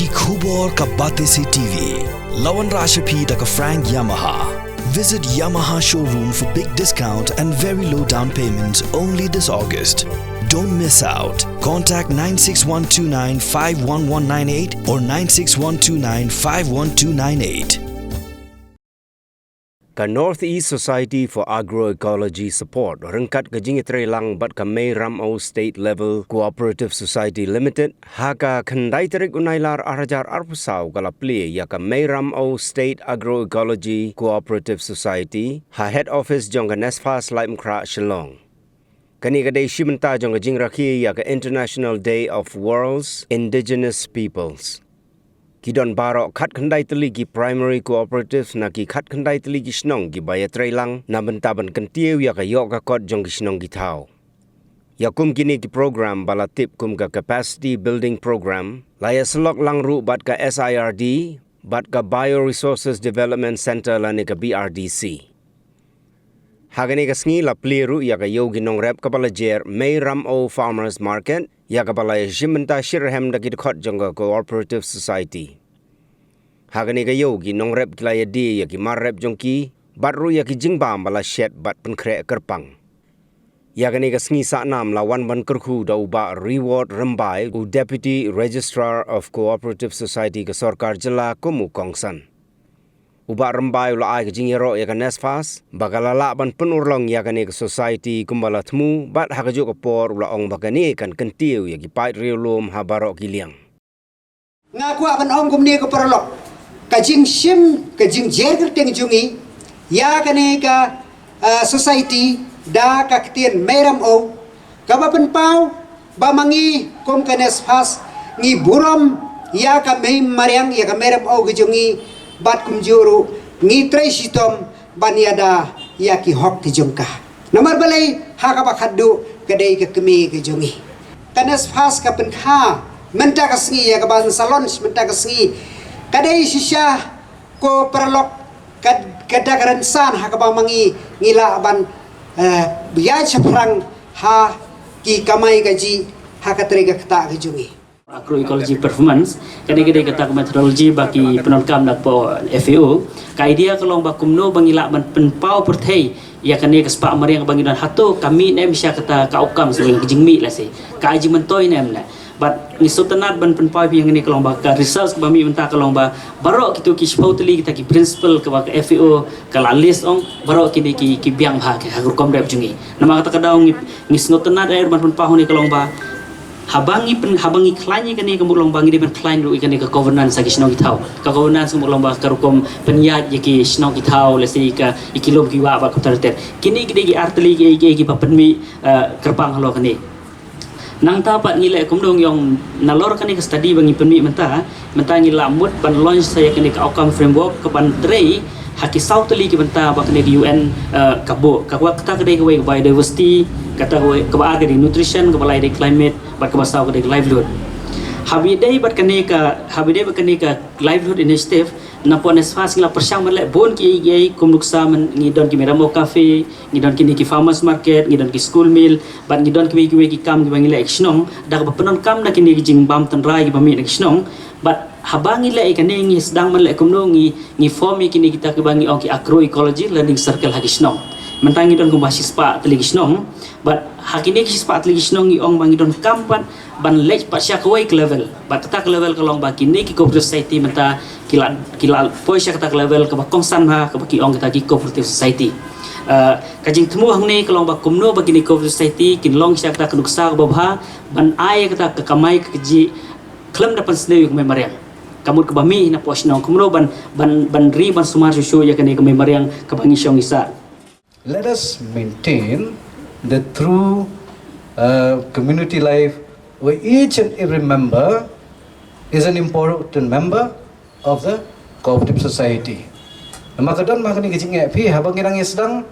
ki khubor ka bate se TV. Lawan Rashapi da ka Frank Yamaha. Visit Yamaha showroom for big discount and very low down payments only this August. Don't miss out. Contact 96129 51198 or 96129 51298. Ka Northeast Society for Agroecology Support rengkat kejingitre lang bat ka May Ramo State Level Cooperative Society Limited haka kandai terik unailar arajar arpusau kala pli ya ka May Ramo State Agroecology Cooperative Society ha head office jong ka Nesfas Laimkra Shillong. Kani kadai shimenta jong ka jingraki ya ka International Day of World's Indigenous Peoples. Kidon barok kat kandai teligi primary cooperatives na ki kat kandai teligi snong gi baya trailang na bentaban kentiu ya ka yok ka kot jong ki snong gi tau. Ya kum kini ki program bala tip kum ka capacity building program laya selok lang ru bat ka SIRD bat ka Bioresources Development Center lani ka BRDC. Hagani ka sngi la pliru ya ka yogi nong rep ka bala jer May Ramo Farmers Market ya ka bala jimenta shirhem da ki kot jong ka cooperative society. Hagani ka yogi nong rep kilaya di ya ki mar rep jong ki batru ya ki jingbam bala shed bat penkre kerpang. Ya gani ka sngi sa nam la wan ban kerku da uba reward rembai u Deputy Registrar of Cooperative Society ka Sarkar Jila Kumu Kongsan. Uba rembai ula ai ka jingiro ya ka Nesfas bagalala ban penurlong ya gani ka society kumbala temu bat hakajo ka por ula ong bagani kan kentiu ya ki pait riulum habaro kiliang. Ngaku akan ong kumni ka perlok. Kajing sim, kajing jer kerteng jungi, ya kane ka society da kaktian meram o, kabapan pau, bamangi kum kanes pas, ngi buram, ya ka may mariang, ya ka meram o kajungi, bat kum juru, ngi tray sitom, banyada, ya ki hok kajungka. Nomor balay, hakabakadu, kadai ka kami kajungi. Kanes pas kapan ka, menta kasngi, ya kaban salon, menta kasngi, kadai sisya ko perlok kadagaran san hakabang mangi ngila ban biaya perang ha ki kamai gaji hakatrega kata kejungi. Agroecology performance kadai-kadai kata metodologi bagi penonton nak po FAO ka idea kalong bakumno bangila ban penpau perthai ya kane ka spa mariang bangidan hato kami nem sya kata ka ukam sebelum kejingmi la se ka aji mentoi nem la but ni sotanat ban penpau yang ni kalong ba ka research bami menta kalong ba barok kitu ki spautli kita ki principle ka ba FAO kala list ong barok kini ki biang ha ka hukum rep jungi nama kata kadaung ni sotanat air ban penpau ni kalong ba habangi klanya kani ka mulong bangi ben klein ru ikani ka governance sa kisno gitaw ka governance mulong ba ka rukom penyat yaki sno gitaw lesi ka ikilom ki wa ba ka terter kini gidi gi artli gi pa penmi kerpang halo kani nang tapat ngile kumdong yung nalor kani ka study bangi penmi menta ngila mut ban launch saya kani ka outcome framework ka ban trei haki south li ki benta ba kani di UN kabo ka kata kadai ka biodiversity kata ka ba agri nutrition ka balai di climate bat ka basau ka di livelihood habidai bat kani ka livelihood initiative na po Nesfas ngila persyang malek bon ki yai kumnuksa ngidon ki meramo cafe ngidon kini ki farmers market ngidon ki school meal bat ngidon ki kam ki bangila akshnong dak penon kam na kini ki jingbam tanrai ki bami akshnong bat habangi la ikane ngi sedang malek kumno ngi form kini kita ki bangi ong ki agroecology learning circle hakishnong mentangi don kumbasi spa teligishnong but hakini ki spa teligishnong ngi ong bangi don kampan ban lech pasya kawai ke level bat tak level kalong baki ni ki cooperative society menta kila poisya kata level ka kongsan ha ka baki ong kita ki cooperative society kajing temu hang ni kalong ba kumno bagi ni cooperative society kin long sya kata kenuksa ka babha ban ai kata ka kamai ka ji klem dapan sendiri ka memoriang kamut ka bami na posnong kumno ban ri ban sumar susu ya kani ka memoriang ka bangi syong isa. Let us maintain the true community life where each and every member is an important member of the cooperative society. Maka dan maka ni kecing pi habang kirang sedang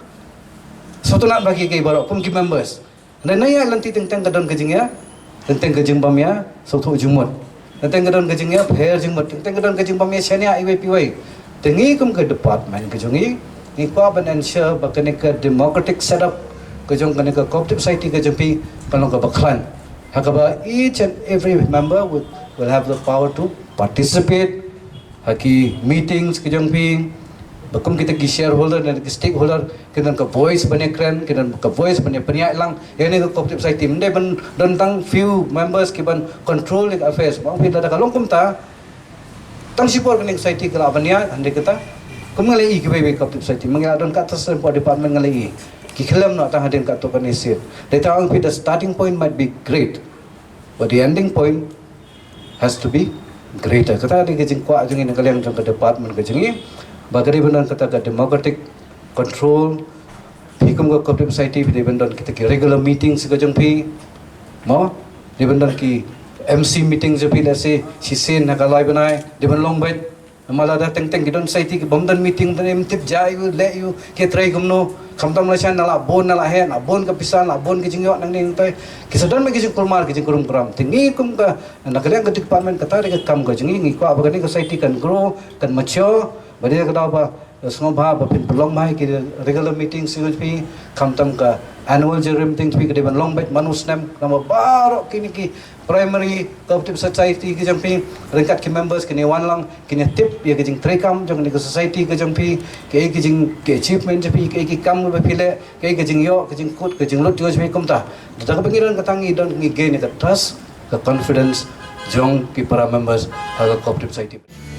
suatu nak bagi ke barok pun ki members. Dan naya lanti tentang kadon kecing ya, tentang kecing pamya suatu jumut. Tentang kadon kecing ya hair jumut, tentang kadon kecing pamya syania IWPY. Tengi kum ke department kejongi ni ko ban ensure bakane ke democratic setup kejong kane ke cooperative society kejong pi palong ka baklan. Hakaba each and every member with will have the power to participate haki meetings ke jong pi bakum kita ki shareholder dan ki stakeholder kita ka voice bane kren kita ka voice bane peniak lang ini ka cooperative society mende ban tentang few members ki ban control the affairs bang pi da kalong kum ta tang support ka society ka abania ande kita kum ngalai ki be cooperative society mangila don ka tas department ngalai ki khalam no ta hadin ka to kan isir data ang pi the starting point might be great but the ending point has to be greater. Kata di kejing kuat jeng ini kalian jeng ke department kejing ini, bagari benar kata ke democratic control, hikum ke cooperative society di benar kita ke regular meeting sekejeng pi, mau di benar ki MC meeting jepi lasi sisin nak alai benai di benar long bed, malah dah teng kita society ke bomdan meeting dan tip jai you let you ke try kumno, kamtam lasan nala bon ke pisan nala bon kejing yok nang ning tai, kisadan me kejing kulmar kejing kurum kuram, tinggi kum ke nak kalian ke department kata dekat kam ke jengi ngi ko apa kan society kan grow kan mature, bade ka daw ba semua bah pin pelong mai ke regular meeting CHP kamtam ka annual general meeting pi ke deban long bed manus nem nama baru kini ki primary cooperative society ke jampi ringkat ki members kini wan lang kini tip ya ke jing trekam jong ni society ke jampi ke jing ke achievement jampi ke kam be pile ke jing yo ke jing kut ke jing lot JP kum ta da ka pengiran katangi don ngi gain ka trust ka confidence jong ki para members ha cooperative society